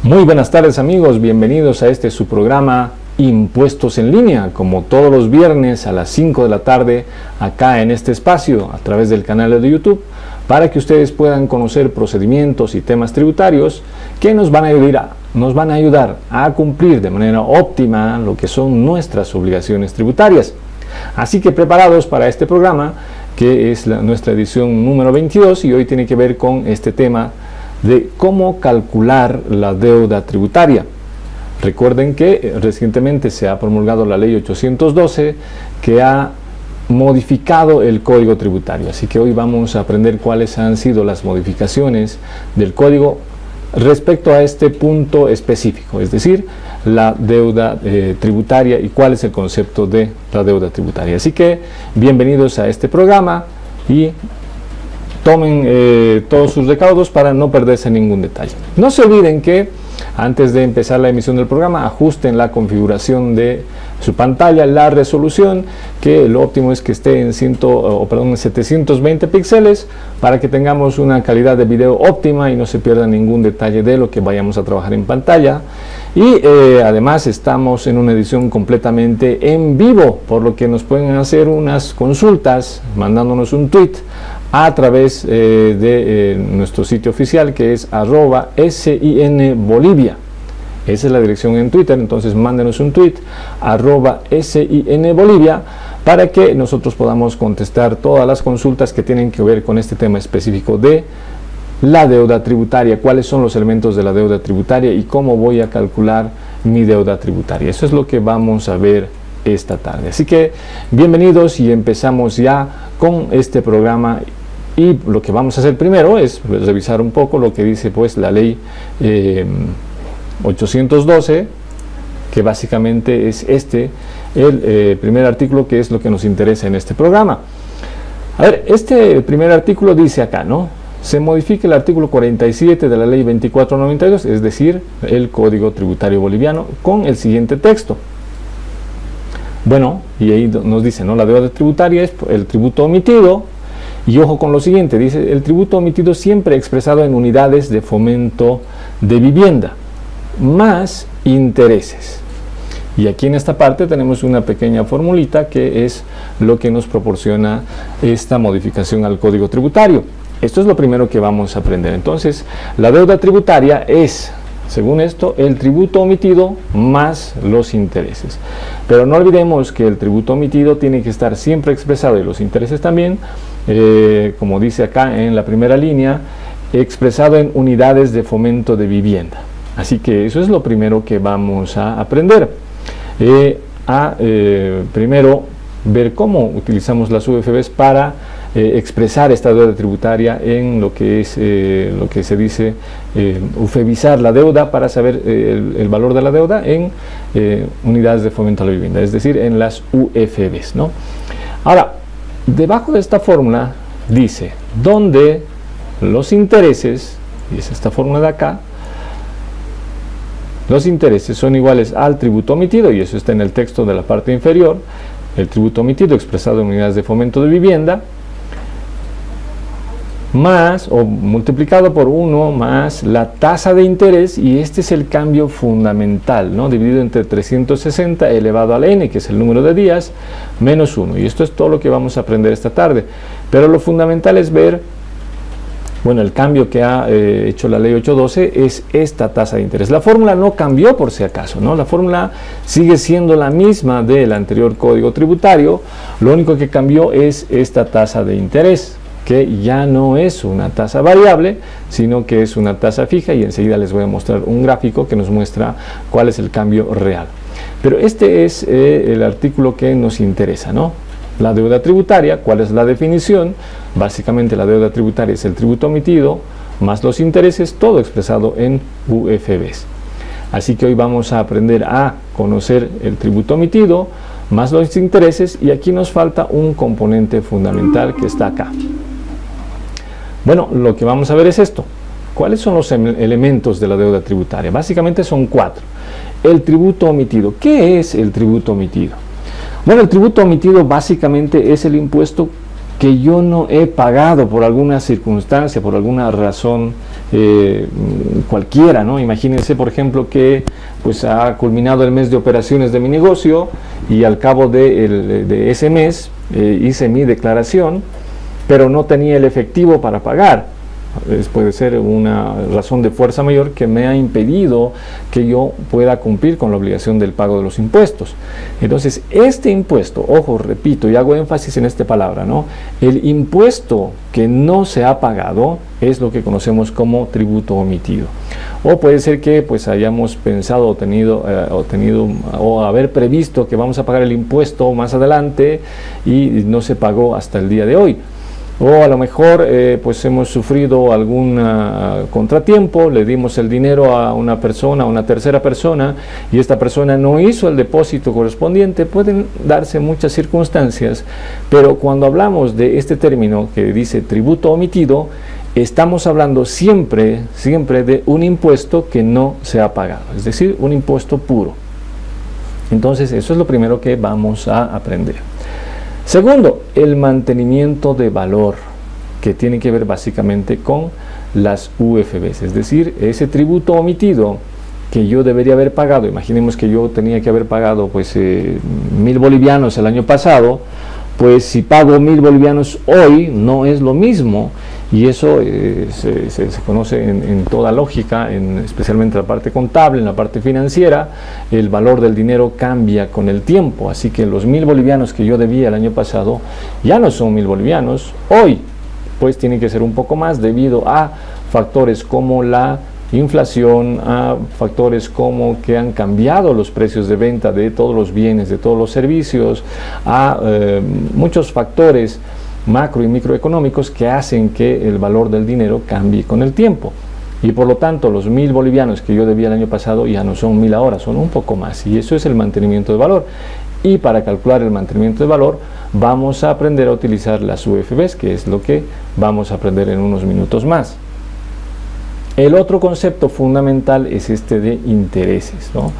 Muy buenas tardes amigos, bienvenidos a este su programa Impuestos en Línea, como todos los viernes a las 5 de la tarde acá en este espacio a través del canal de YouTube, para que ustedes puedan conocer procedimientos y temas tributarios que nos van a ayudar a cumplir de manera óptima lo que son nuestras obligaciones tributarias. Así que preparados para este programa, que es nuestra edición número 22, y hoy tiene que ver con este tema de cómo calcular la deuda tributaria. Recuerden que recientemente se ha promulgado la ley 812 que ha modificado el código tributario, así que hoy vamos a aprender cuáles han sido las modificaciones del código respecto a este punto específico, es decir, la deuda tributaria y cuál es el concepto de la deuda tributaria. Así que bienvenidos a este programa y tomen todos sus recaudos para no perderse ningún detalle. No se olviden que antes de empezar la emisión del programa, ajusten la configuración de su pantalla, la resolución, que lo óptimo es que esté en 720 píxeles para que tengamos una calidad de video óptima y no se pierda ningún detalle de lo que vayamos a trabajar en pantalla. Y además estamos en una edición completamente en vivo, por lo que nos pueden hacer unas consultas mandándonos un tweet a través de nuestro sitio oficial, que es @SINBolivia. Esa es la dirección en Twitter, entonces mándenos un tweet @SINBolivia para que nosotros podamos contestar todas las consultas que tienen que ver con este tema específico de la deuda tributaria, cuáles son los elementos de la deuda tributaria y cómo voy a calcular mi deuda tributaria. Eso es lo que vamos a ver esta tarde. Así que bienvenidos y empezamos ya con este programa. Y lo que vamos a hacer primero es revisar un poco lo que dice pues la ley 812, que básicamente es el primer artículo, que es lo que nos interesa en este programa. A ver, este primer artículo dice acá, ¿no? Se modifica el artículo 47 de la ley 2492, es decir, el Código Tributario Boliviano, con el siguiente texto. Bueno, y ahí nos dice, ¿no? La deuda tributaria es el tributo omitido. Y ojo con lo siguiente, dice el tributo omitido siempre expresado en unidades de fomento de vivienda, más intereses. Y aquí en esta parte tenemos una pequeña formulita que es lo que nos proporciona esta modificación al Código Tributario. Esto es lo primero que vamos a aprender. Entonces, la deuda tributaria es, según esto, el tributo omitido más los intereses. Pero no olvidemos que el tributo omitido tiene que estar siempre expresado, y los intereses también, como dice acá en la primera línea, expresado en unidades de fomento de vivienda. Así que eso es lo primero que vamos a aprender. Primero, ver cómo utilizamos las UFBs para expresar esta deuda tributaria en lo que es lo que se dice UFBizar la deuda, para saber el valor de la deuda en unidades de fomento a la vivienda, es decir, en las UFBs, ¿no? Ahora, debajo de esta fórmula dice donde los intereses, y es esta fórmula de acá, los intereses son iguales al tributo omitido, y eso está en el texto de la parte inferior, el tributo omitido expresado en unidades de fomento de vivienda, más o multiplicado por 1 más la tasa de interés, y este es el cambio fundamental, ¿no? Dividido entre 360 elevado al n, que es el número de días, menos 1. Y esto es todo lo que vamos a aprender esta tarde. Pero lo fundamental es ver, bueno, el cambio que ha hecho la ley 812 es esta tasa de interés. La fórmula no cambió por si acaso, ¿no? La fórmula sigue siendo la misma del anterior código tributario, lo único que cambió es esta tasa de interés, que ya no es una tasa variable, sino que es una tasa fija, y enseguida les voy a mostrar un gráfico que nos muestra cuál es el cambio real. Pero este es el artículo que nos interesa, ¿no? La deuda tributaria, ¿cuál es la definición? Básicamente la deuda tributaria es el tributo omitido más los intereses, todo expresado en UFBs. Así que hoy vamos a aprender a conocer el tributo omitido más los intereses, y aquí nos falta un componente fundamental que está acá. Bueno, lo que vamos a ver es esto. ¿Cuáles son los elementos de la deuda tributaria? Básicamente son 4. El tributo omitido. ¿Qué es el tributo omitido? Bueno, el tributo omitido básicamente es el impuesto que yo no he pagado por alguna circunstancia, por alguna razón cualquiera, ¿no? Imagínense, por ejemplo, que pues ha culminado el mes de operaciones de mi negocio y al cabo de ese mes hice mi declaración, pero no tenía el efectivo para pagar. Puede ser una razón de fuerza mayor que me ha impedido que yo pueda cumplir con la obligación del pago de los impuestos. Entonces, este impuesto, ojo, repito, y hago énfasis en esta palabra, ¿no? El impuesto que no se ha pagado es lo que conocemos como tributo omitido. O puede ser que pues hayamos pensado o haber previsto que vamos a pagar el impuesto más adelante y no se pagó hasta el día de hoy. O a lo mejor pues hemos sufrido algún contratiempo, le dimos el dinero a una persona, a una tercera persona, y esta persona no hizo el depósito correspondiente. Pueden darse muchas circunstancias, pero cuando hablamos de este término que dice tributo omitido, estamos hablando siempre de un impuesto que no se ha pagado, es decir, un impuesto puro. Entonces, eso es lo primero que vamos a aprender. Segundo, el mantenimiento de valor, que tiene que ver básicamente con las UFBs, es decir, ese tributo omitido que yo debería haber pagado. Imaginemos que yo tenía que haber pagado pues 1.000 bolivianos el año pasado, pues si pago 1.000 bolivianos hoy no es lo mismo, y eso se conoce en toda lógica, especialmente en la parte contable, en la parte financiera. El valor del dinero cambia con el tiempo, así que los 1.000 bolivianos que yo debía el año pasado ya no son 1.000 bolivianos hoy, pues tienen que ser un poco más debido a factores como la inflación, a factores como que han cambiado los precios de venta de todos los bienes, de todos los servicios, a muchos factores macro y microeconómicos que hacen que el valor del dinero cambie con el tiempo. Y por lo tanto, los 1.000 bolivianos que yo debía el año pasado ya no son 1.000 ahora, son un poco más. Y eso es el mantenimiento de valor. Y para calcular el mantenimiento de valor, vamos a aprender a utilizar las UFBs, que es lo que vamos a aprender en unos minutos más. El otro concepto fundamental es este de intereses, ¿no?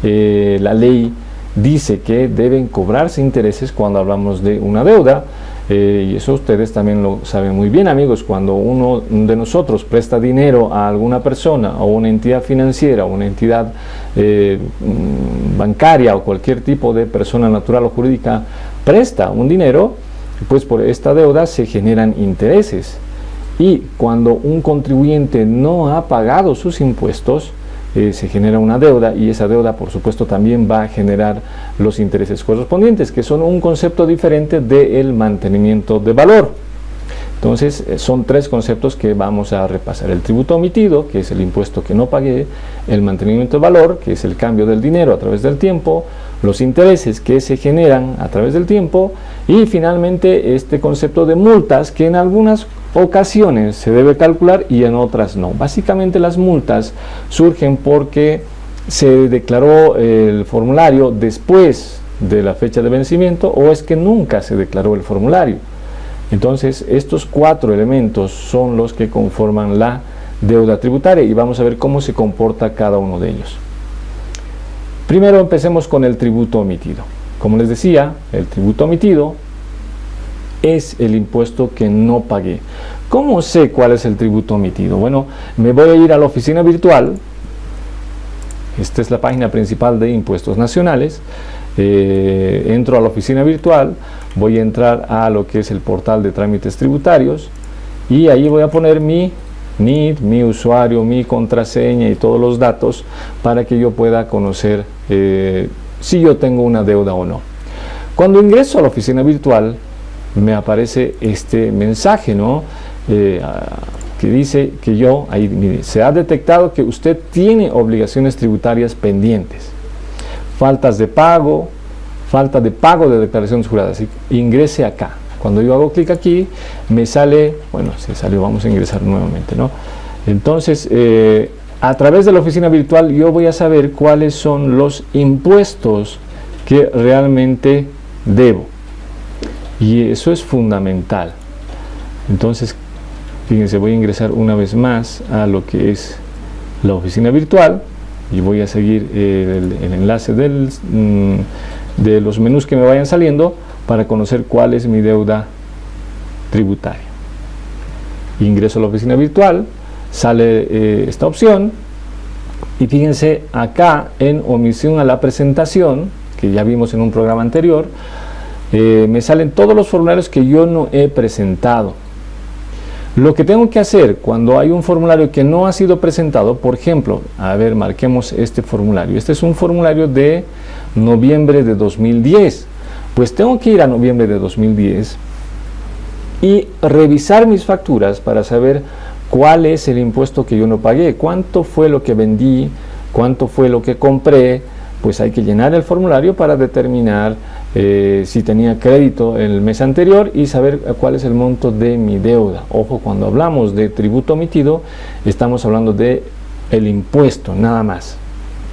La ley dice que deben cobrarse intereses cuando hablamos de una deuda. Y eso ustedes también lo saben muy bien, amigos. Cuando uno de nosotros presta dinero a alguna persona o una entidad financiera o una entidad bancaria o cualquier tipo de persona natural o jurídica presta un dinero, pues por esta deuda se generan intereses. Y cuando un contribuyente no ha pagado sus impuestos, se genera una deuda, y esa deuda por supuesto también va a generar los intereses correspondientes, que son un concepto diferente del mantenimiento de valor. Entonces son tres conceptos que vamos a repasar: el tributo omitido, que es el impuesto que no pagué; el mantenimiento de valor, que es el cambio del dinero a través del tiempo; los intereses que se generan a través del tiempo; y finalmente este concepto de multas, que en algunas ocasiones se debe calcular y en otras no. Básicamente las multas surgen porque se declaró el formulario después de la fecha de vencimiento, o es que nunca se declaró el formulario. Entonces estos cuatro elementos son los que conforman la deuda tributaria, y vamos a ver cómo se comporta cada uno de ellos. Primero empecemos con el tributo omitido. Como les decía, el tributo omitido es el impuesto que no pagué. ¿Cómo sé cuál es el tributo omitido? Bueno, me voy a ir a la oficina virtual. Esta es la página principal de Impuestos Nacionales. Entro a la oficina virtual, voy a entrar a lo que es el portal de trámites tributarios, y ahí voy a poner mi NID, mi usuario, mi contraseña y todos los datos para que yo pueda conocer si yo tengo una deuda o no. Cuando ingreso a la oficina virtual, me aparece este mensaje, ¿no? Que dice que mire, se ha detectado que usted tiene obligaciones tributarias pendientes, faltas de pago, falta de pago de declaraciones juradas. Ingrese acá. Cuando yo hago clic aquí, me sale, bueno, se salió, vamos a ingresar nuevamente, ¿no? Entonces, a través de la oficina virtual yo voy a saber cuáles son los impuestos que realmente debo. Y eso es fundamental. Entonces, fíjense, voy a ingresar una vez más a lo que es la oficina virtual y voy a seguir el enlace de los menús que me vayan saliendo para conocer cuál es mi deuda tributaria. Ingreso a la oficina virtual, sale esta opción. Y fíjense acá en omisión a la presentación, que ya vimos en un programa anterior, me salen todos los formularios que yo no he presentado. Lo que tengo que hacer cuando hay un formulario que no ha sido presentado, por ejemplo, a ver, marquemos este formulario. Este es un formulario de noviembre de 2010. Pues tengo que ir a noviembre de 2010 y revisar mis facturas para saber cuál es el impuesto que yo no pagué, cuánto fue lo que vendí, cuánto fue lo que compré. Pues hay que llenar el formulario para determinar si tenía crédito en el mes anterior y saber cuál es el monto de mi deuda. Ojo, cuando hablamos de tributo omitido, estamos hablando de el impuesto, nada más.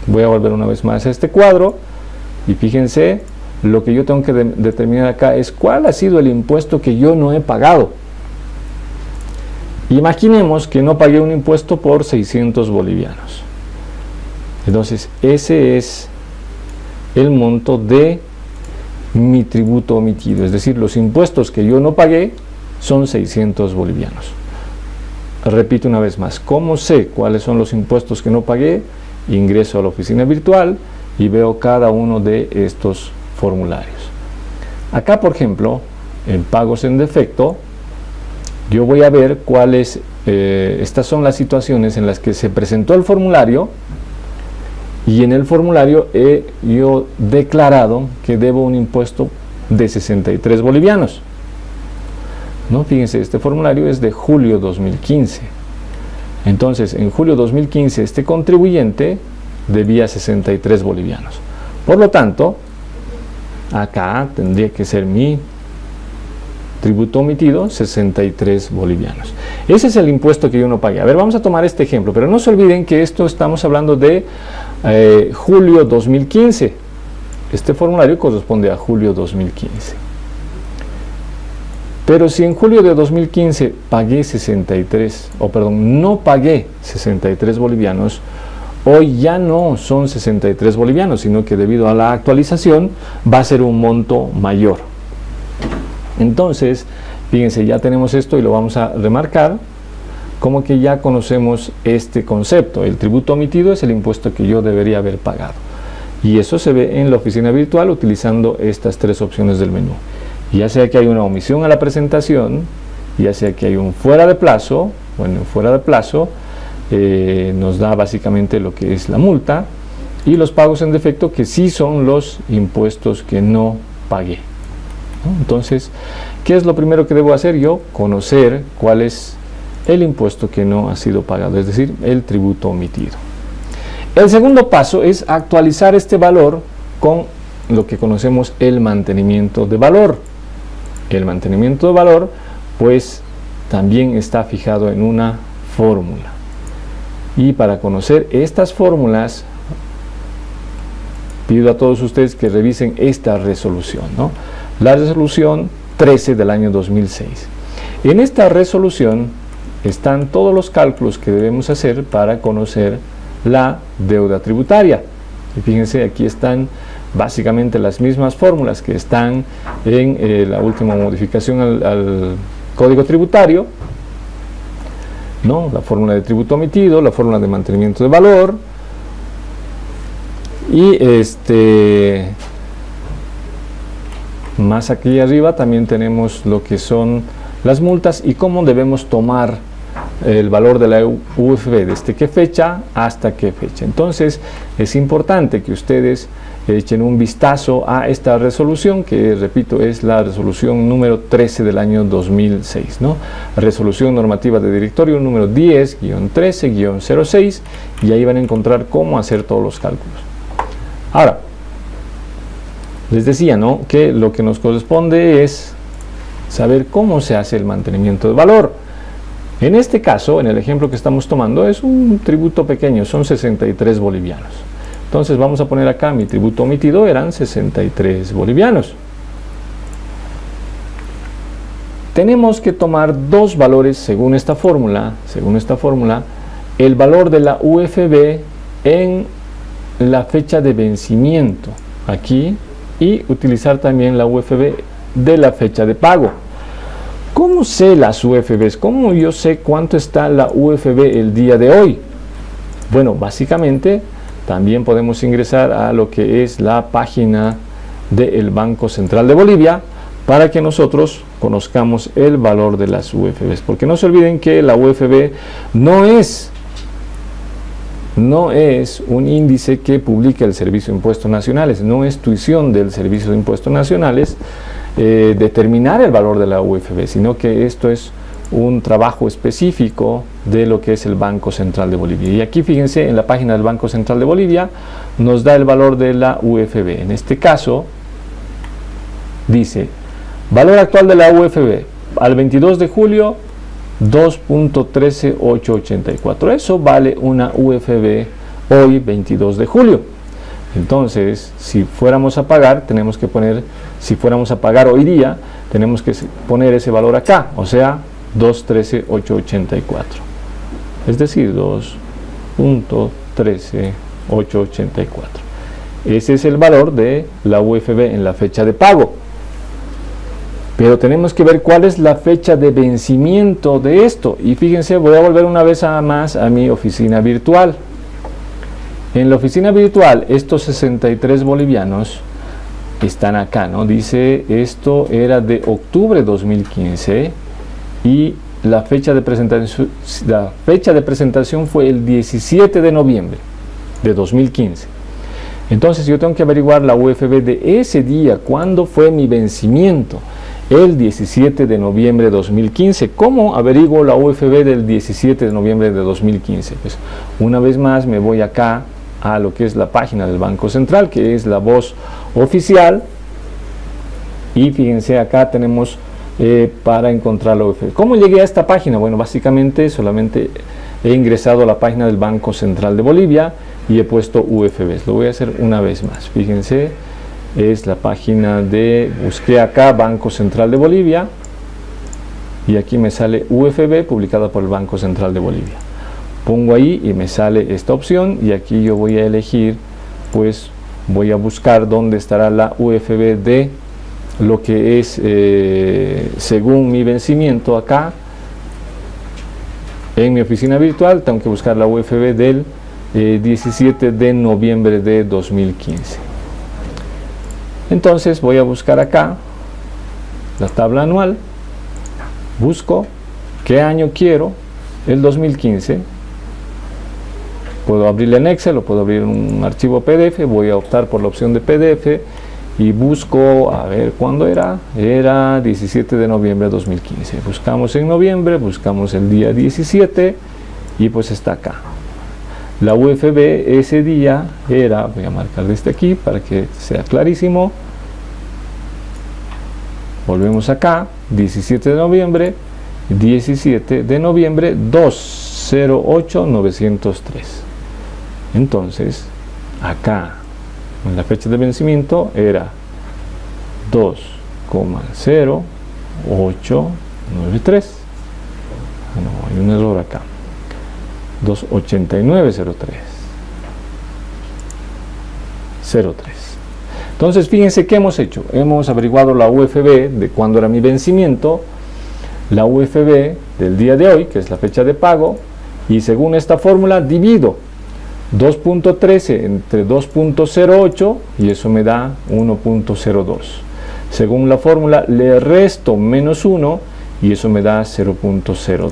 Voy a volver una vez más a este cuadro y fíjense, lo que yo tengo que determinar acá es cuál ha sido el impuesto que yo no he pagado. Imaginemos que no pagué un impuesto por 600 bolivianos. Entonces, ese es el monto de mi tributo omitido, es decir, los impuestos que yo no pagué son 600 bolivianos. Repito una vez más, ¿cómo sé cuáles son los impuestos que no pagué? Ingreso a la oficina virtual y veo cada uno de estos formularios. Acá, por ejemplo, en pagos en defecto, yo voy a ver cuáles, estas son las situaciones en las que se presentó el formulario. Y en el formulario he yo declarado que debo un impuesto de 63 bolivianos. ¿No? Fíjense, este formulario es de julio 2015. Entonces, en julio 2015 este contribuyente debía 63 bolivianos. Por lo tanto, acá tendría que ser mi tributo omitido, 63 bolivianos. Ese es el impuesto que yo no pagué. A ver, vamos a tomar este ejemplo, pero no se olviden que esto estamos hablando de julio 2015. Este formulario corresponde a julio 2015. Pero si en julio de 2015 pagué no pagué 63 bolivianos, hoy ya no son 63 bolivianos, sino que debido a la actualización va a ser un monto mayor. Entonces, fíjense, ya tenemos esto y lo vamos a remarcar como que ya conocemos este concepto. El tributo omitido es el impuesto que yo debería haber pagado. Y eso se ve en la oficina virtual utilizando estas tres opciones del menú. Ya sea que hay una omisión a la presentación, ya sea que hay un fuera de plazo, bueno, fuera de plazo nos da básicamente lo que es la multa, y los pagos en defecto, que sí son los impuestos que no pagué. Entonces, ¿qué es lo primero que debo hacer yo? Conocer cuál es el impuesto que no ha sido pagado, es decir, el tributo omitido. El segundo paso es actualizar este valor con lo que conocemos el mantenimiento de valor. El mantenimiento de valor, pues, también está fijado en una fórmula. Y para conocer estas fórmulas, pido a todos ustedes que revisen esta resolución, ¿no? La resolución 13 del año 2006. En esta resolución están todos los cálculos que debemos hacer para conocer la deuda tributaria. Y fíjense, aquí están básicamente las mismas fórmulas que están en la última modificación al Código Tributario, ¿no? La fórmula de tributo omitido, la fórmula de mantenimiento de valor, y más aquí arriba también tenemos lo que son las multas y cómo debemos tomar el valor de la UFB, desde qué fecha hasta qué fecha. Entonces es importante que ustedes echen un vistazo a esta resolución, que repito es la resolución número 13 del año 2006, ¿no? Resolución normativa de directorio número 10-13-06, y ahí van a encontrar cómo hacer todos los cálculos. Ahora, les decía, ¿no?, que lo que nos corresponde es saber cómo se hace el mantenimiento de valor. En este caso, en el ejemplo que estamos tomando, es un tributo pequeño, son 63 bolivianos. Entonces vamos a poner acá, mi tributo omitido eran 63 bolivianos. Tenemos que tomar dos valores según esta fórmula, el valor de la UFB en la fecha de vencimiento, aquí, y utilizar también la UFB de la fecha de pago. ¿Cómo sé las UFBs? ¿Cómo yo sé cuánto está la UFB el día de hoy? Bueno, básicamente también podemos ingresar a lo que es la página del Banco Central de Bolivia para que nosotros conozcamos el valor de las UFBs. Porque no se olviden que la UFB no es un índice que publica el Servicio de Impuestos Nacionales, no es tuición del Servicio de Impuestos Nacionales determinar el valor de la UFB, sino que esto es un trabajo específico de lo que es el Banco Central de Bolivia. Y aquí fíjense, en la página del Banco Central de Bolivia nos da el valor de la UFB. En este caso dice, valor actual de la UFB al 22 de julio 2.13884. Eso vale una UFB hoy 22 de julio. Entonces, si fuéramos a pagar, tenemos que poner, si fuéramos a pagar hoy día, tenemos que poner ese valor acá, o sea, 2.13884. Es decir, 2.13884. Ese es el valor de la UFB en la fecha de pago. Pero tenemos que ver cuál es la fecha de vencimiento de esto. Y fíjense, voy a volver una vez más a mi oficina virtual. En la oficina virtual, estos 63 bolivianos están acá, ¿no? Dice, esto era de octubre de 2015 y la fecha de presentación fue el 17 de noviembre de 2015. Entonces yo tengo que averiguar la UFB de ese día, cuándo fue mi vencimiento. El 17 de noviembre de 2015. ¿Cómo averiguo la UFB del 17 de noviembre de 2015? Pues una vez más me voy acá a lo que es la página del Banco Central, que es la voz oficial, y fíjense, acá tenemos para encontrar la UFB. ¿Cómo llegué a esta página? Bueno, básicamente solamente he ingresado a la página del Banco Central de Bolivia y he puesto UFBs. Lo voy a hacer una vez más. Fíjense, es la página de, busqué acá Banco Central de Bolivia y aquí me sale UFB publicada por el Banco Central de Bolivia. Pongo ahí y me sale esta opción y aquí yo voy a elegir, pues voy a buscar dónde estará la UFB de lo que es según mi vencimiento acá en mi oficina virtual. Tengo que buscar la UFB del 17 de noviembre de 2015. Entonces voy a buscar acá la tabla anual, busco qué año quiero, el 2015, puedo abrirle en Excel o puedo abrir un archivo PDF, voy a optar por la opción de PDF y busco, a ver cuándo era 17 de noviembre de 2015, buscamos en noviembre, buscamos el día 17 y pues está acá. La UFB ese día era, voy a marcar desde aquí para que sea clarísimo, volvemos acá, 17 de noviembre, 208903. Entonces, acá, en la fecha de vencimiento era 2,0893. No, hay un error acá. 28903. Entonces fíjense qué hemos hecho. Hemos averiguado la UFB de cuándo era mi vencimiento, la UFB del día de hoy, que es la fecha de pago, y según esta fórmula divido 2.13 entre 2.08 y eso me da 1.02. Según la fórmula le resto menos 1 y eso me da 0.02.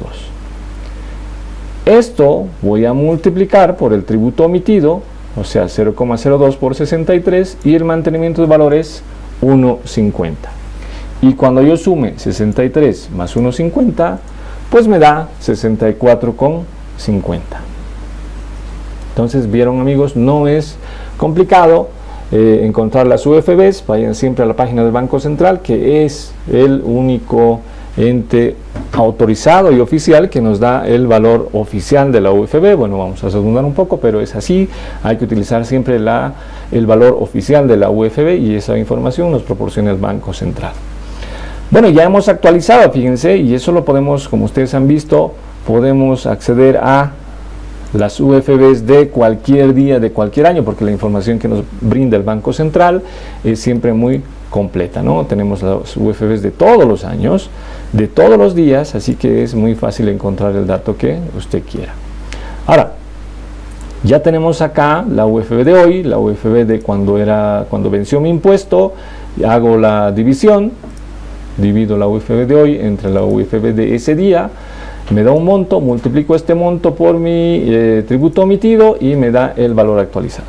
Esto voy a multiplicar por el tributo omitido, o sea 0,02 por 63 y el mantenimiento de valor es 1.50. Y cuando yo sume 63 más 1.50, pues me da 64,50. Entonces, vieron amigos, no es complicado encontrar las UFBs. Vayan siempre a la página del Banco Central, que es el único ente autorizado y oficial que nos da el valor oficial de la UFB. Bueno, vamos a redundar un poco, pero es así. Hay que utilizar siempre el valor oficial de la UFB y esa información nos proporciona el Banco Central. Bueno, ya hemos actualizado, fíjense, y eso lo podemos, como ustedes han visto, podemos acceder a las UFBs de cualquier día, de cualquier año, porque la información que nos brinda el Banco Central es siempre muy completa, ¿no? Tenemos las UFBs de todos los años, de todos los días, así que es muy fácil encontrar el dato que usted quiera. Ahora, ya tenemos acá la UFB de hoy, la UFB de cuando venció mi impuesto, hago la división, divido la UFB de hoy entre la UFB de ese día, me da un monto, multiplico este monto por mi tributo omitido y me da el valor actualizado.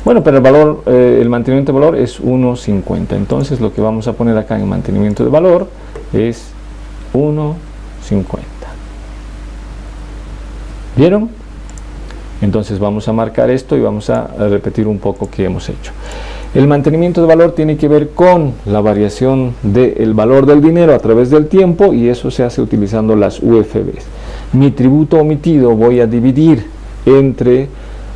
Bueno, pero el valor, el mantenimiento de valor es 1.50, entonces lo que vamos a poner acá en mantenimiento de valor es 1.50. ¿Vieron? Entonces vamos a marcar esto y vamos a repetir un poco qué hemos hecho. El mantenimiento de valor tiene que ver con la variación del valor del dinero a través del tiempo, y eso se hace utilizando las UFBs. Mi tributo omitido voy a dividir entre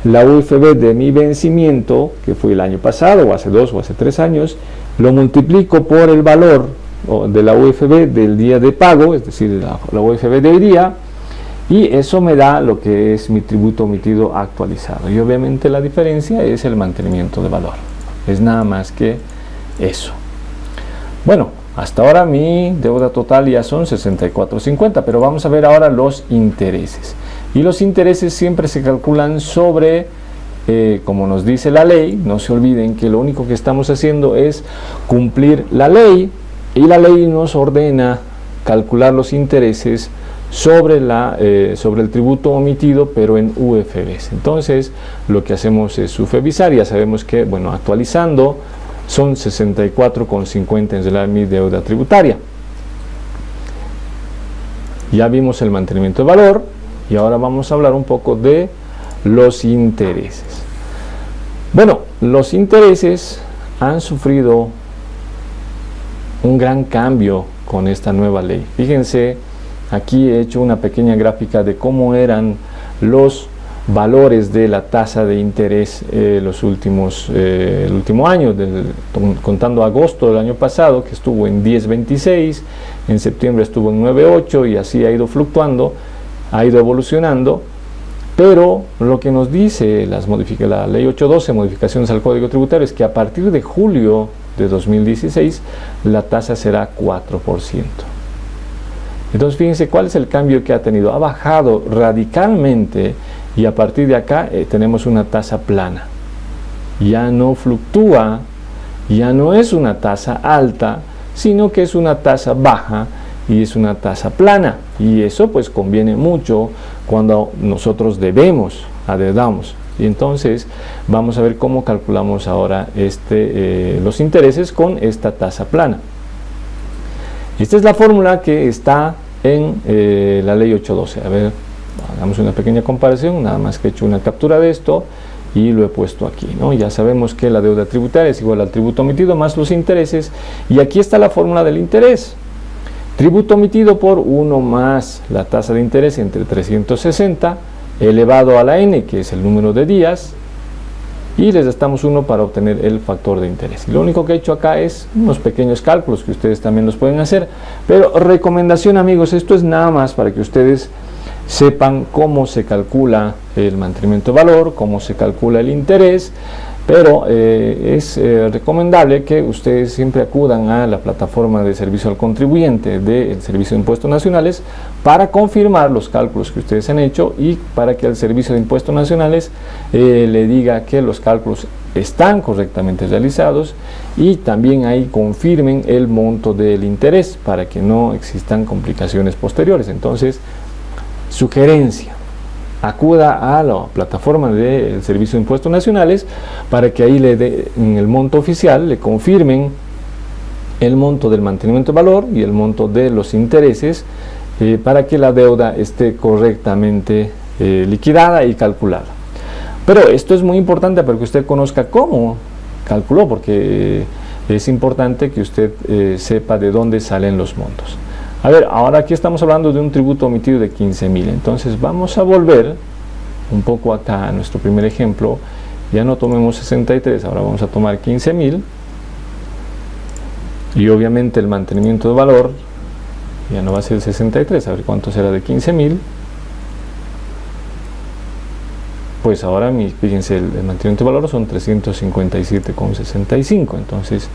la UFB de mi vencimiento, que fue el año pasado, o hace 2 o hace 3 años, lo multiplico por el valor de la UFB del día de pago, es decir, la UFB de hoy día, y eso me da lo que es mi tributo omitido actualizado. Y obviamente la diferencia es el mantenimiento de valor. Es nada más que eso. Bueno, hasta ahora mi deuda total ya son 64.50, pero vamos a ver ahora los intereses. Y los intereses siempre se calculan sobre, como nos dice la ley. No se olviden que lo único que estamos haciendo es cumplir la ley, y la ley nos ordena calcular los intereses sobre el tributo omitido, pero en UFBs. Entonces lo que hacemos es UFBizar. Ya sabemos que, bueno, actualizando son 64.50 en mi deuda tributaria. Ya vimos el mantenimiento de valor y ahora vamos a hablar un poco de los intereses. Bueno, los intereses han sufrido un gran cambio con esta nueva ley. Fíjense, aquí he hecho una pequeña gráfica de cómo eran los valores de la tasa de interés el último año, contando agosto del año pasado, que estuvo en 10.26, en septiembre estuvo en 9.8 y así ha ido fluctuando, ha ido evolucionando. Pero lo que nos dice la ley 812, modificaciones al Código Tributario, es que a partir de julio de 2016 la tasa será 4%. Entonces fíjense cuál es el cambio que ha tenido. Ha bajado radicalmente y a partir de acá tenemos una tasa plana. Ya no fluctúa, ya no es una tasa alta, sino que es una tasa baja y es una tasa plana. Y eso pues conviene mucho cuando nosotros adeudamos. Y entonces vamos a ver cómo calculamos ahora los intereses con esta tasa plana. Esta es la fórmula que está en la ley 812. A ver, hagamos una pequeña comparación, nada más que he hecho una captura de esto y lo he puesto aquí, ¿no? Ya sabemos que la deuda tributaria es igual al tributo omitido más los intereses, y aquí está la fórmula del interés. Tributo omitido por 1 más la tasa de interés entre 360 elevado a la n, que es el número de días, y les restamos 1 para obtener el factor de interés. Y lo único que he hecho acá es unos pequeños cálculos que ustedes también los pueden hacer, pero recomendación, amigos, esto es nada más para que ustedes sepan cómo se calcula el mantenimiento de valor, cómo se calcula el interés, pero es recomendable que ustedes siempre acudan a la plataforma de servicio al contribuyente del Servicio de Impuestos Nacionales para confirmar los cálculos que ustedes han hecho y para que el Servicio de Impuestos Nacionales le diga que los cálculos están correctamente realizados, y también ahí confirmen el monto del interés para que no existan complicaciones posteriores. Entonces, sugerencia: acuda a la plataforma del Servicio de Impuestos Nacionales para que ahí en el monto oficial le confirmen el monto del mantenimiento de valor y el monto de los intereses, para que la deuda esté correctamente liquidada y calculada. Pero esto es muy importante para que usted conozca cómo calculó, porque es importante que usted sepa de dónde salen los montos. A ver, ahora aquí estamos hablando de un tributo omitido de 15.000, entonces vamos a volver un poco acá a nuestro primer ejemplo. Ya no tomemos 63, ahora vamos a tomar 15.000, y obviamente el mantenimiento de valor ya no va a ser 63, a ver cuánto será de 15.000. pues ahora, fíjense, el mantenimiento de valor son 357,65. Entonces,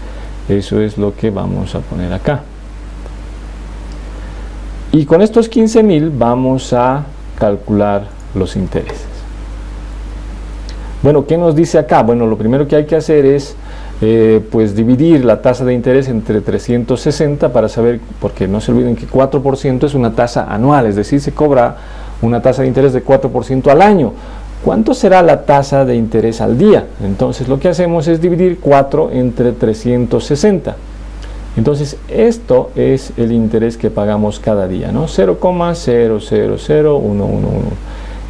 eso es lo que vamos a poner acá. Y con estos 15.000 vamos a calcular los intereses. Bueno, ¿qué nos dice acá? Bueno, lo primero que hay que hacer es pues dividir la tasa de interés entre 360 para saber, porque no se olviden que 4% es una tasa anual, es decir, se cobra una tasa de interés de 4% al año. ¿Cuánto será la tasa de interés al día? Entonces lo que hacemos es dividir 4 entre 360. Entonces esto es el interés que pagamos cada día, ¿no? 0,000111.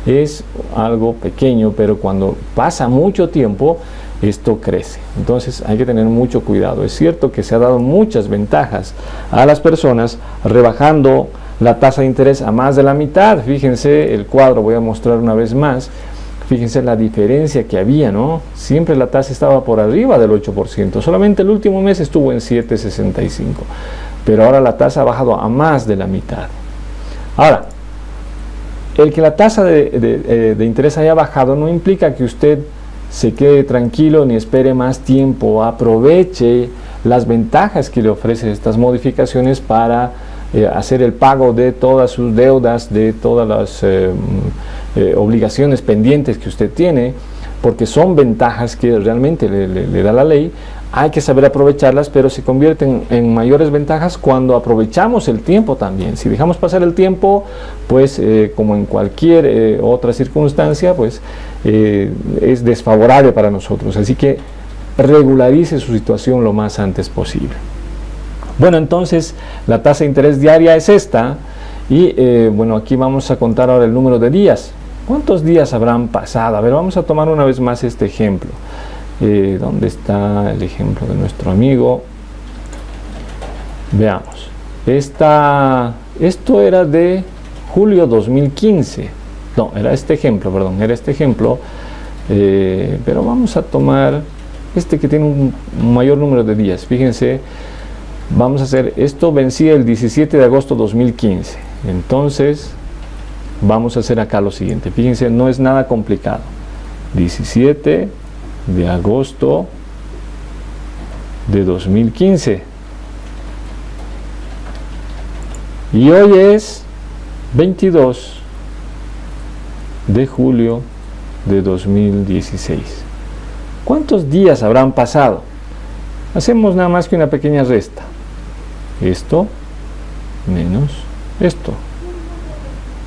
Es algo pequeño, pero cuando pasa mucho tiempo, esto crece. Entonces hay que tener mucho cuidado. Es cierto que se ha dado muchas ventajas a las personas rebajando la tasa de interés a más de la mitad. Fíjense el cuadro, voy a mostrar una vez más. Fíjense la diferencia que había, ¿no? Siempre la tasa estaba por arriba del 8%. Solamente el último mes estuvo en 7,65. Pero ahora la tasa ha bajado a más de la mitad. Ahora, el que la tasa de interés haya bajado no implica que usted se quede tranquilo ni espere más tiempo. Aproveche las ventajas que le ofrecen estas modificaciones para hacer el pago de todas sus deudas, de todas las obligaciones pendientes que usted tiene, porque son ventajas que realmente le da la ley. Hay que saber aprovecharlas, pero se convierten en mayores ventajas cuando aprovechamos el tiempo también. Si dejamos pasar el tiempo, pues como en cualquier otra circunstancia, pues es desfavorable para nosotros. Así que regularice su situación lo más antes posible. Bueno, entonces la tasa de interés diaria es esta. Y bueno, aquí vamos a contar ahora el número de días. ¿Cuántos días habrán pasado? A ver, vamos a tomar una vez más este ejemplo. ¿Dónde está el ejemplo de nuestro amigo? Veamos. Esto era de julio 2015. No, era este ejemplo, perdón, era este ejemplo. Pero vamos a tomar este que tiene un mayor número de días. Fíjense, vamos a hacer, esto vencía el 17 de agosto 2015. Entonces, vamos a hacer acá lo siguiente. Fíjense, no es nada complicado. 17 de agosto de 2015 y hoy es 22 de julio de 2016. ¿Cuántos días habrán pasado? Hacemos nada más que una pequeña resta. Esto menos esto.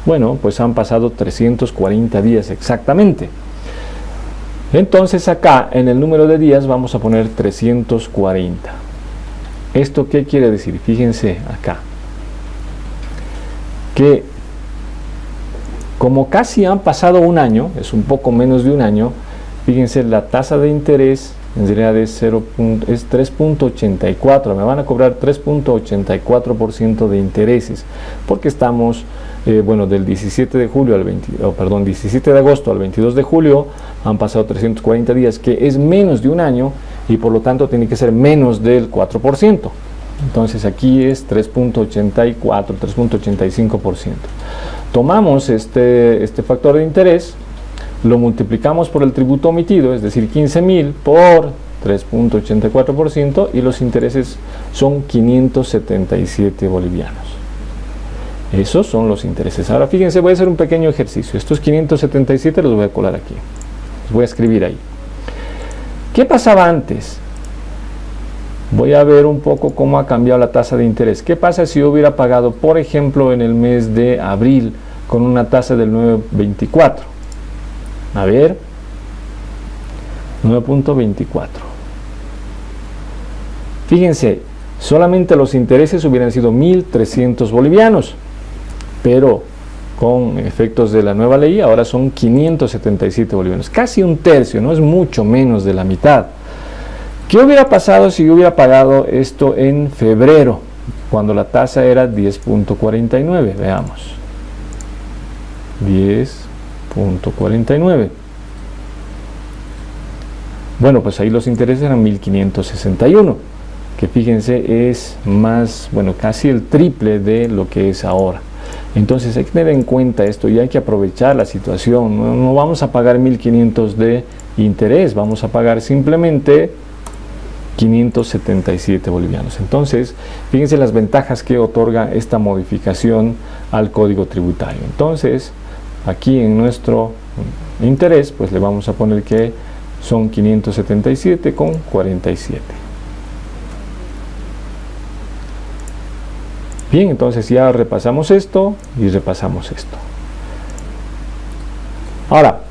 Bueno, pues han pasado 340 días exactamente. Entonces acá en el número de días vamos a poner 340. ¿Esto qué quiere decir? Fíjense acá. Que como casi han pasado un año, es un poco menos de un año, fíjense la tasa de interés en realidad es 3.84. Me van a cobrar 3.84% de intereses porque estamos bueno, del 17 de julio al 17 de agosto al 22 de julio han pasado 340 días, que es menos de un año y por lo tanto tiene que ser menos del 4%. Entonces aquí es 3.84, 3.85%. Tomamos este factor de interés, lo multiplicamos por el tributo omitido, es decir, 15.000 por 3.84% y los intereses son 577 bolivianos. Esos son los intereses. Ahora fíjense, voy a hacer un pequeño ejercicio. Estos 577 los voy a colar aquí. Los voy a escribir ahí. ¿Qué pasaba antes? Voy a ver un poco cómo ha cambiado la tasa de interés. ¿Qué pasa si yo hubiera pagado, por ejemplo, en el mes de abril con una tasa del 9.24? A ver, 9.24. Fíjense, solamente los intereses hubieran sido 1.300 bolivianos. Pero con efectos de la nueva ley ahora son 577 bolivianos, casi un tercio, no es mucho menos de la mitad. ¿Qué hubiera pasado si yo hubiera pagado esto en febrero, cuando la tasa era 10.49? Veamos. 10.49. Bueno, pues ahí los intereses eran 1.561, que fíjense es más, bueno, casi el triple de lo que es ahora. Entonces hay que tener en cuenta esto y hay que aprovechar la situación. No vamos a pagar 1.500 de interés, vamos a pagar simplemente 577 bolivianos. Entonces, fíjense las ventajas que otorga esta modificación al código tributario. Entonces, aquí en nuestro interés, pues le vamos a poner que son 577,47. Bien, entonces ya repasamos esto y repasamos esto. Ahora,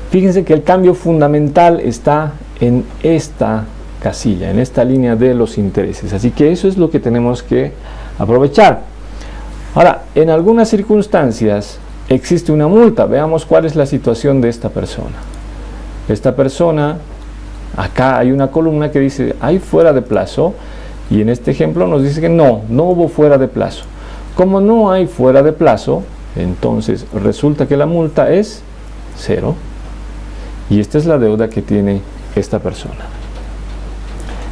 fíjense que el cambio fundamental está en esta casilla, en esta línea de los intereses. Así que eso es lo que tenemos que aprovechar. Ahora, en algunas circunstancias existe una multa. Veamos cuál es la situación de esta persona. Esta persona, acá hay una columna que dice, hay fuera de plazo, y en este ejemplo nos dice que no hubo fuera de plazo. Como no hay fuera de plazo, entonces resulta que la multa es 0. Y esta es la deuda que tiene esta persona.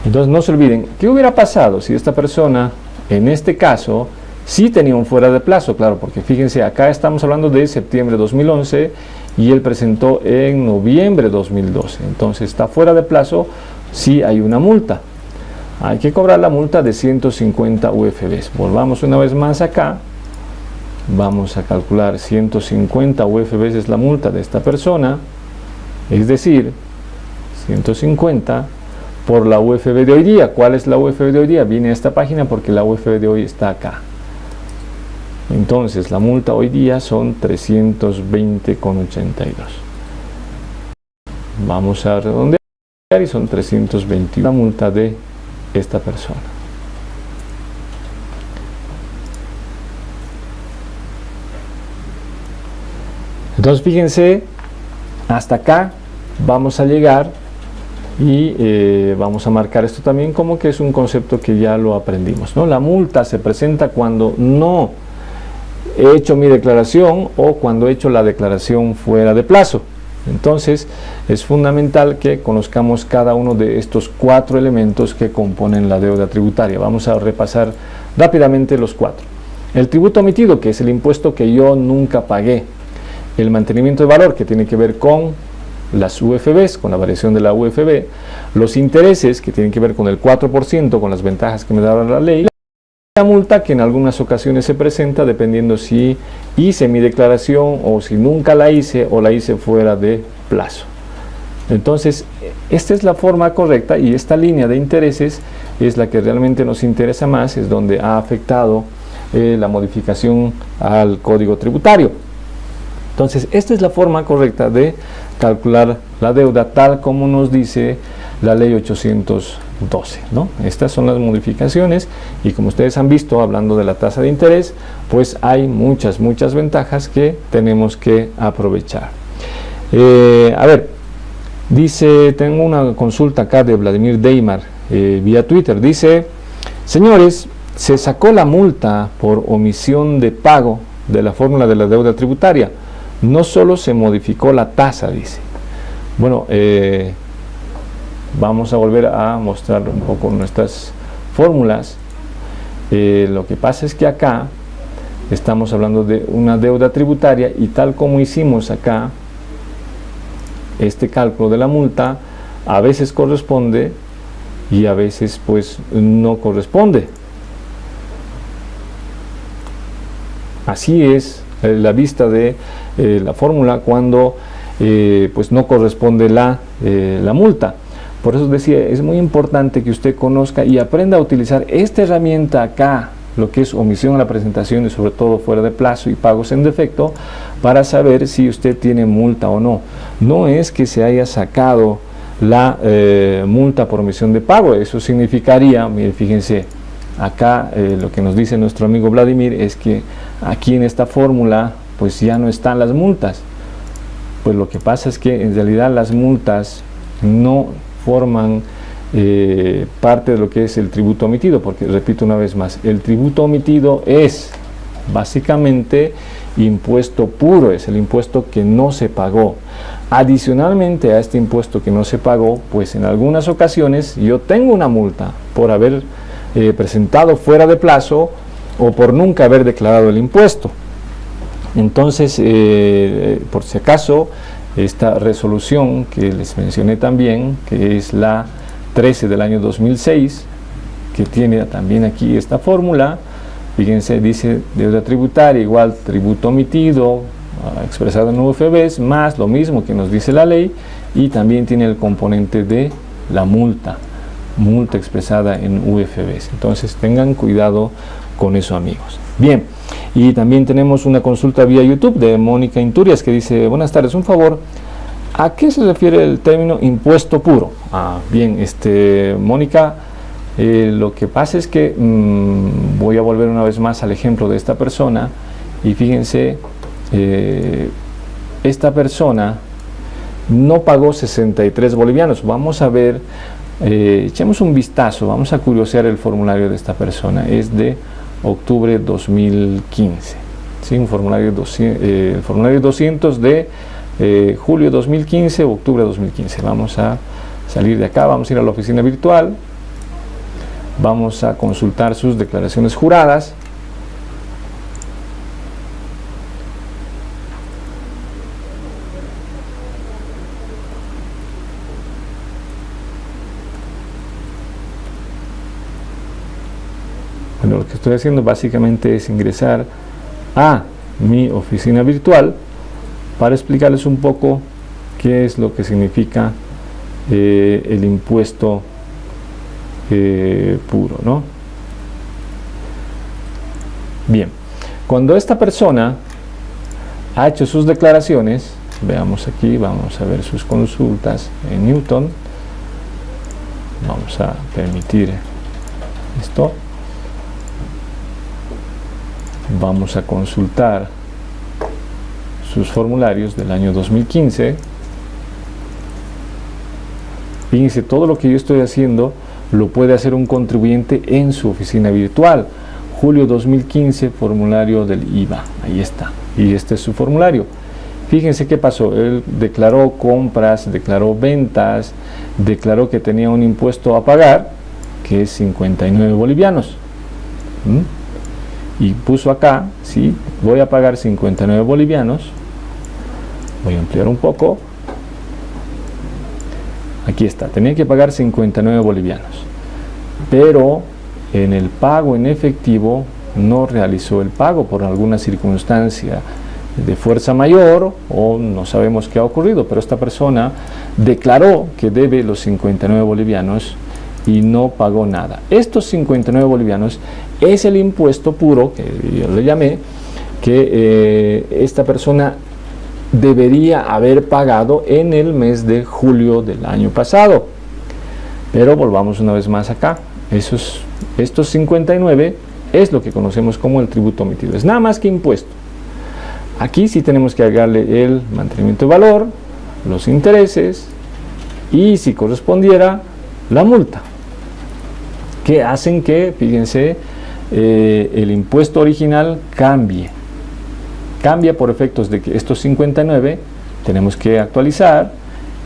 Entonces no se olviden, ¿qué hubiera pasado si esta persona, en este caso, sí tenía un fuera de plazo? Claro, porque fíjense, acá estamos hablando de septiembre de 2011 y él presentó en noviembre de 2012. Entonces está fuera de plazo, sí hay una multa. Hay que cobrar la multa de 150 UFBs. Volvamos una vez más acá. Vamos a calcular 150 UFBs es la multa de esta persona. Es decir, 150 por la UFB de hoy día. ¿Cuál es la UFB de hoy día? Viene a esta página porque la UFB de hoy está acá. Entonces la multa hoy día son 320,82. Vamos a redondear y son 320 la multa de esta persona. Entonces fíjense, hasta acá vamos a llegar y vamos a marcar esto también como que es un concepto que ya lo aprendimos, ¿no? La multa se presenta cuando no he hecho mi declaración o cuando he hecho la declaración fuera de plazo. Entonces es fundamental que conozcamos cada uno de estos 4 elementos que componen la deuda tributaria. Vamos a repasar rápidamente los 4. El tributo omitido, que es el impuesto que yo nunca pagué. El mantenimiento de valor, que tiene que ver con las UFBs, con la variación de la UFB. Los intereses, que tienen que ver con el 4%, con las ventajas que me da la ley. La multa, que en algunas ocasiones se presenta dependiendo si hice mi declaración o si nunca la hice o la hice fuera de plazo. Entonces, esta es la forma correcta y esta línea de intereses es la que realmente nos interesa más, es donde ha afectado la modificación al código tributario. Entonces, esta es la forma correcta de calcular la deuda tal como nos dice la ley 812, ¿no? Estas son las modificaciones y como ustedes han visto, hablando de la tasa de interés, pues hay muchas ventajas que tenemos que aprovechar. A ver, dice, tengo una consulta acá de Vladimir Deimar vía Twitter, dice, señores, se sacó la multa por omisión de pago de la fórmula de la deuda tributaria, no solo se modificó la tasa, dice. Bueno, vamos a volver a mostrar un poco nuestras fórmulas. Lo que pasa es que acá estamos hablando de una deuda tributaria y tal como hicimos acá, este cálculo de la multa a veces corresponde y a veces pues no corresponde. Así es la vista de la fórmula cuando pues no corresponde la multa. Por eso decía, es muy importante que usted conozca y aprenda a utilizar esta herramienta acá, lo que es omisión a la presentación y sobre todo fuera de plazo y pagos en defecto, para saber si usted tiene multa o no. No es que se haya sacado la multa por omisión de pago, eso significaría, mire, fíjense, acá lo que nos dice nuestro amigo Vladimir es que aquí en esta fórmula pues ya no están las multas. Pues lo que pasa es que en realidad las multas no forman parte de lo que es el tributo omitido, porque repito una vez más, el tributo omitido es básicamente impuesto puro, es el impuesto que no se pagó. Adicionalmente a este impuesto que no se pagó, pues en algunas ocasiones yo tengo una multa por haber presentado fuera de plazo o por nunca haber declarado el impuesto. Entonces, por si acaso, esta resolución que les mencioné también, que es la 13 del año 2006, que tiene también aquí esta fórmula, fíjense, dice deuda tributaria igual tributo omitido, expresado en UFBs, más lo mismo que nos dice la ley, y también tiene el componente de la multa expresada en UFBs. Entonces tengan cuidado con eso, amigos. Bien, y también tenemos una consulta vía YouTube de Mónica Inturias que dice: buenas tardes, un favor, ¿a qué se refiere el término impuesto puro? Bien, Mónica, lo que pasa es que voy a volver una vez más al ejemplo de esta persona, y fíjense, esta persona no pagó 63 bolivianos. Vamos a ver, echemos un vistazo, vamos a curiosear el formulario de esta persona. Es de octubre 2015, ¿sí? Un formulario, el formulario 200 de julio 2015, octubre 2015. Vamos a salir de acá, vamos a ir a la oficina virtual, vamos a consultar sus declaraciones juradas. Bueno, lo que estoy haciendo básicamente es ingresar a mi oficina virtual para explicarles un poco qué es lo que significa el impuesto puro, ¿no? Bien, cuando esta persona ha hecho sus declaraciones, veamos aquí, vamos a ver sus consultas en Newton, vamos a permitir esto. Vamos a consultar sus formularios del año 2015. Fíjense, todo lo que yo estoy haciendo lo puede hacer un contribuyente en su oficina virtual. Julio 2015, formulario del IVA, ahí está, y este es su formulario. Fíjense qué pasó: él declaró compras, declaró ventas, declaró que tenía un impuesto a pagar, que es 59 bolivianos. Y puso acá, sí, voy a pagar 59 bolivianos. Voy a ampliar un poco. Aquí está, tenía que pagar 59 bolivianos. Pero en el pago en efectivo no realizó el pago por alguna circunstancia de fuerza mayor, o no sabemos qué ha ocurrido, pero esta persona declaró que debe los 59 bolivianos y no pagó nada. Estos 59 bolivianos es el impuesto puro, que yo le llamé, que esta persona debería haber pagado en el mes de julio del año pasado. Pero volvamos una vez más acá. Estos 59 es lo que conocemos como el tributo omitido. Es nada más que impuesto. Aquí sí tenemos que agregarle el mantenimiento de valor, los intereses y, si correspondiera, la multa, que hacen que, fíjense, el impuesto original cambia por efectos de que estos 59 tenemos que actualizar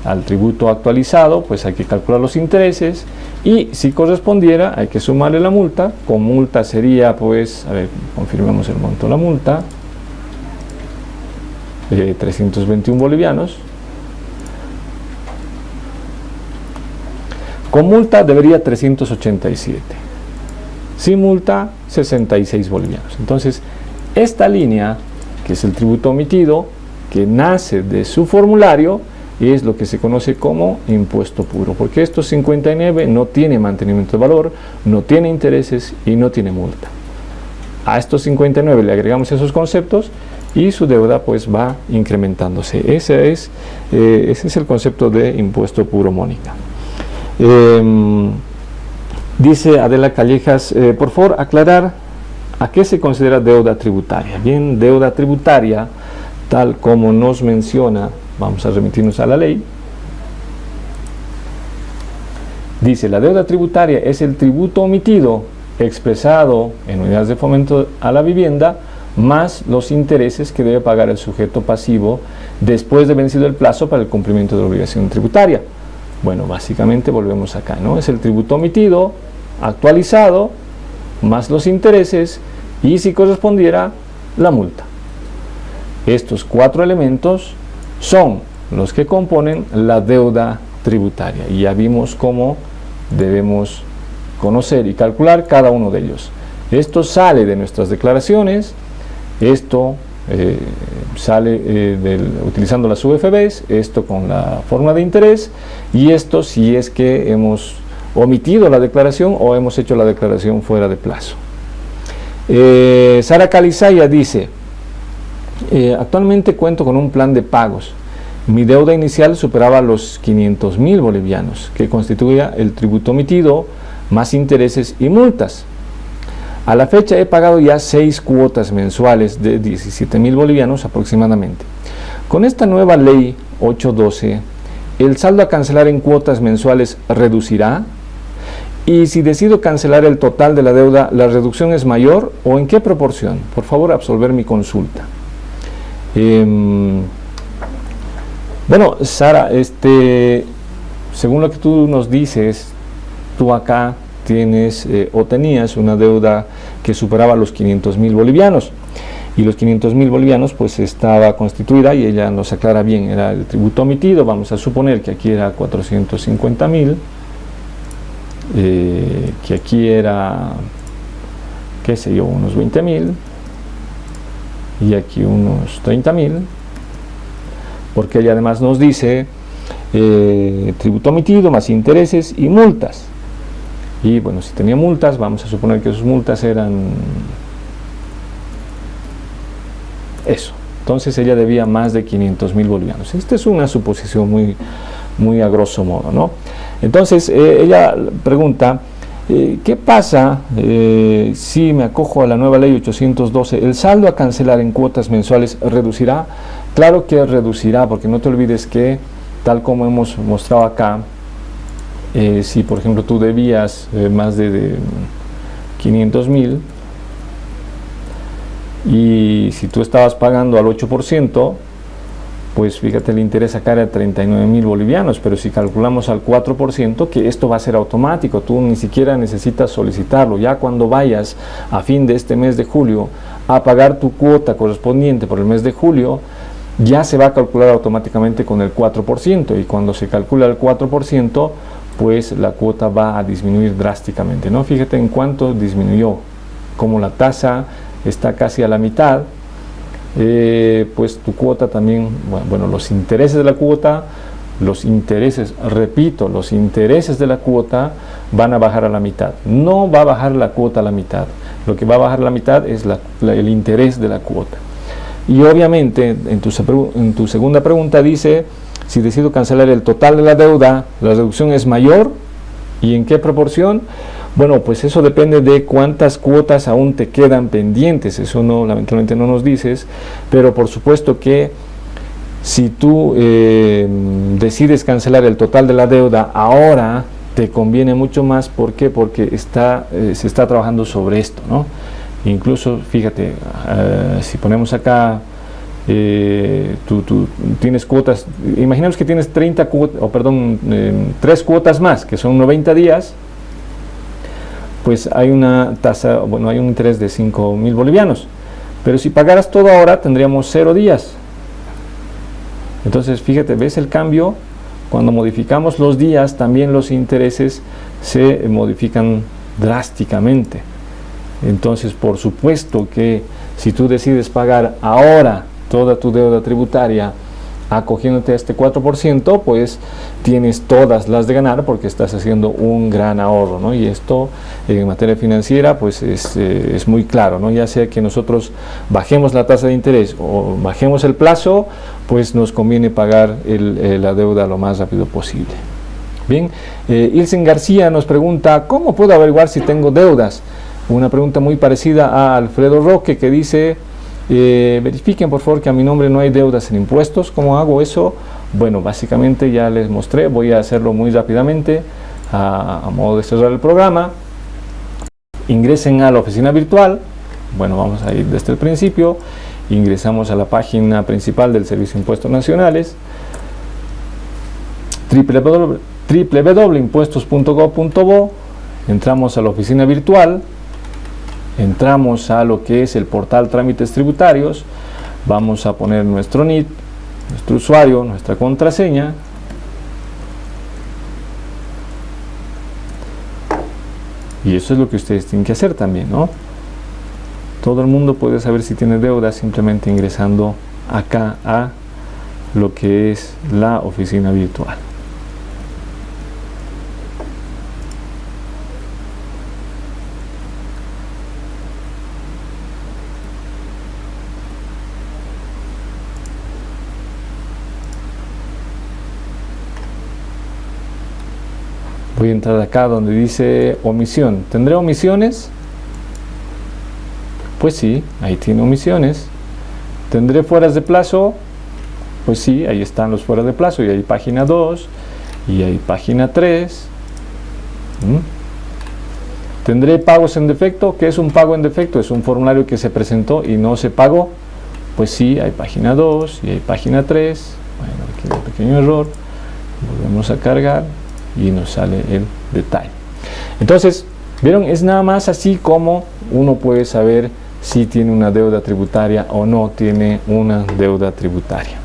al tributo actualizado, pues hay que calcular los intereses, y si correspondiera hay que sumarle la multa. Con multa sería, pues, a ver, confirmamos el monto de la multa, 321 bolivianos. Con multa debería 387, sin multa 66 bolivianos. Entonces, esta línea, que es el tributo omitido, que nace de su formulario, es lo que se conoce como impuesto puro, porque estos 59 no tiene mantenimiento de valor, no tiene intereses y no tiene multa. A estos 59 le agregamos esos conceptos y su deuda pues va incrementándose. Ese es el concepto de impuesto puro, Mónica. Dice Adela Callejas, por favor aclarar a qué se considera deuda tributaria. Bien, deuda tributaria, tal como nos menciona, vamos a remitirnos a la ley, dice: la deuda tributaria es el tributo omitido expresado en unidades de fomento a la vivienda, más los intereses que debe pagar el sujeto pasivo después de vencido el plazo para el cumplimiento de la obligación tributaria. Bueno, básicamente volvemos acá, ¿no? Es el tributo omitido actualizado más los intereses y si correspondiera, la multa. Estos 4 elementos son los que componen la deuda tributaria, y ya vimos cómo debemos conocer y calcular cada uno de ellos. Esto sale de nuestras declaraciones, esto sale utilizando las UFBs, esto con la fórmula de interés, y esto si es que hemos omitido la declaración o hemos hecho la declaración fuera de plazo. Sara Calizaya dice, actualmente cuento con un plan de pagos. Mi deuda inicial superaba los 500.000 bolivianos, que constituía el tributo omitido, más intereses y multas. A la fecha he pagado ya 6 cuotas mensuales de 17.000 bolivianos aproximadamente. Con esta nueva ley 812, ¿el saldo a cancelar en cuotas mensuales reducirá? Y si decido cancelar el total de la deuda, ¿la reducción es mayor o en qué proporción? Por favor, absolver mi consulta. Bueno, Sara, según lo que tú nos dices, tú acá tienes o tenías una deuda que superaba los 500.000 bolivianos, y los 500.000 bolivianos pues estaba constituida, y ella nos aclara bien, era el tributo omitido. Vamos a suponer que aquí era 450.000, que aquí era, qué sé yo, unos 20.000, y aquí unos 30.000, porque ella además nos dice tributo omitido más intereses y multas. Y bueno, si tenía multas, vamos a suponer que sus multas eran eso. Entonces ella debía más de 500.000 bolivianos. Esta es una suposición muy a grosso modo, ¿no? Entonces ella pregunta, ¿qué pasa si me acojo a la nueva ley 812? ¿El saldo a cancelar en cuotas mensuales reducirá? Claro que reducirá, porque no te olvides que, tal como hemos mostrado acá, si por ejemplo tú debías más de 500.000, y si tú estabas pagando al 8%, pues fíjate, el interés acá era 39.000 bolivianos, pero si calculamos al 4%, que esto va a ser automático, tú ni siquiera necesitas solicitarlo. Ya cuando vayas a fin de este mes de julio a pagar tu cuota correspondiente por el mes de julio, ya se va a calcular automáticamente con el 4%, y cuando se calcula el 4%, pues la cuota va a disminuir drásticamente, ¿no? Fíjate en cuánto disminuyó, como la tasa está casi a la mitad, pues tu cuota también, bueno, los intereses de la cuota, repito, los intereses de la cuota van a bajar a la mitad. No va a bajar la cuota a la mitad, lo que va a bajar la mitad es el interés de la cuota. Y obviamente en tu segunda pregunta dice, si decido cancelar el total de la deuda, ¿la reducción es mayor? ¿Y en qué proporción? Bueno, pues eso depende de cuántas cuotas aún te quedan pendientes. Eso no, lamentablemente no nos dices, pero por supuesto que si tú decides cancelar el total de la deuda ahora, te conviene mucho más. ¿Por qué? Porque se está trabajando sobre esto, ¿no? Incluso, fíjate, si ponemos acá, tú tienes cuotas, imaginemos que tienes 3 cuotas más, que son 90 días, pues hay una tasa, bueno, hay un interés de 5.000 bolivianos, pero si pagaras todo ahora tendríamos 0 días. Entonces fíjate, ¿ves el cambio? Cuando modificamos los días, también los intereses se modifican drásticamente. Entonces, por supuesto que si tú decides pagar ahora toda tu deuda tributaria acogiéndote a este 4%, pues tienes todas las de ganar, porque estás haciendo un gran ahorro, ¿no? Y esto en materia financiera pues es muy claro, ¿no? Ya sea que nosotros bajemos la tasa de interés o bajemos el plazo, pues nos conviene pagar la deuda lo más rápido posible. Bien, Ilsen García nos pregunta, ¿cómo puedo averiguar si tengo deudas? Una pregunta muy parecida a Alfredo Roque, que dice, verifiquen por favor que a mi nombre no hay deudas en impuestos. ¿Cómo hago eso? Bueno, básicamente ya les mostré, voy a hacerlo muy rápidamente a modo de cerrar el programa. Ingresen a la oficina virtual. Bueno, vamos a ir desde el principio. Ingresamos a la página principal del Servicio de Impuestos Nacionales, www.impuestos.gov.bo. Entramos a la oficina virtual. entramos a lo que es el portal Trámites Tributarios, vamos a poner nuestro NIT, nuestro usuario, nuestra contraseña. Y eso es lo que ustedes tienen que hacer también, ¿no? Todo el mundo puede saber si tiene deuda simplemente ingresando acá a lo que es la oficina virtual. Voy a entrar acá donde dice omisión. ¿Tendré omisiones? Pues sí, ahí tiene omisiones. ¿Tendré fueras de plazo? Pues sí, ahí están los fueras de plazo. Y hay página 2 y hay página 3. ¿Tendré pagos en defecto? ¿Qué es un pago en defecto? Es un formulario que se presentó y no se pagó. Pues sí, hay página 2 y hay página 3. Bueno, aquí hay un pequeño error. Volvemos a cargar y nos sale el detalle. Entonces, ¿vieron? Es nada más así como uno puede saber si tiene una deuda tributaria o no tiene una deuda tributaria.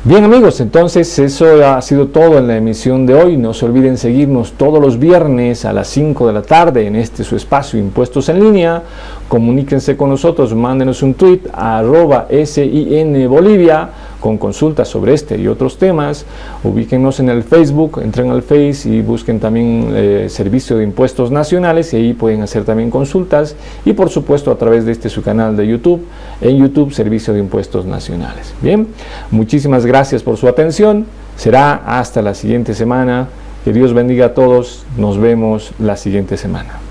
Bien amigos, entonces eso ha sido todo en la emisión de hoy. No se olviden seguirnos todos los viernes a las 5 de la tarde en este su espacio Impuestos en Línea. Comuníquense con nosotros, mándenos un tweet a @SINBolivia con consultas sobre este y otros temas. Ubíquennos en el Facebook, entren al Face y busquen también Servicio de Impuestos Nacionales y ahí pueden hacer también consultas, y por supuesto a través de su canal de YouTube, en YouTube Servicio de Impuestos Nacionales. Bien, muchísimas gracias por su atención. Será hasta la siguiente semana. Que Dios bendiga a todos. Nos vemos la siguiente semana.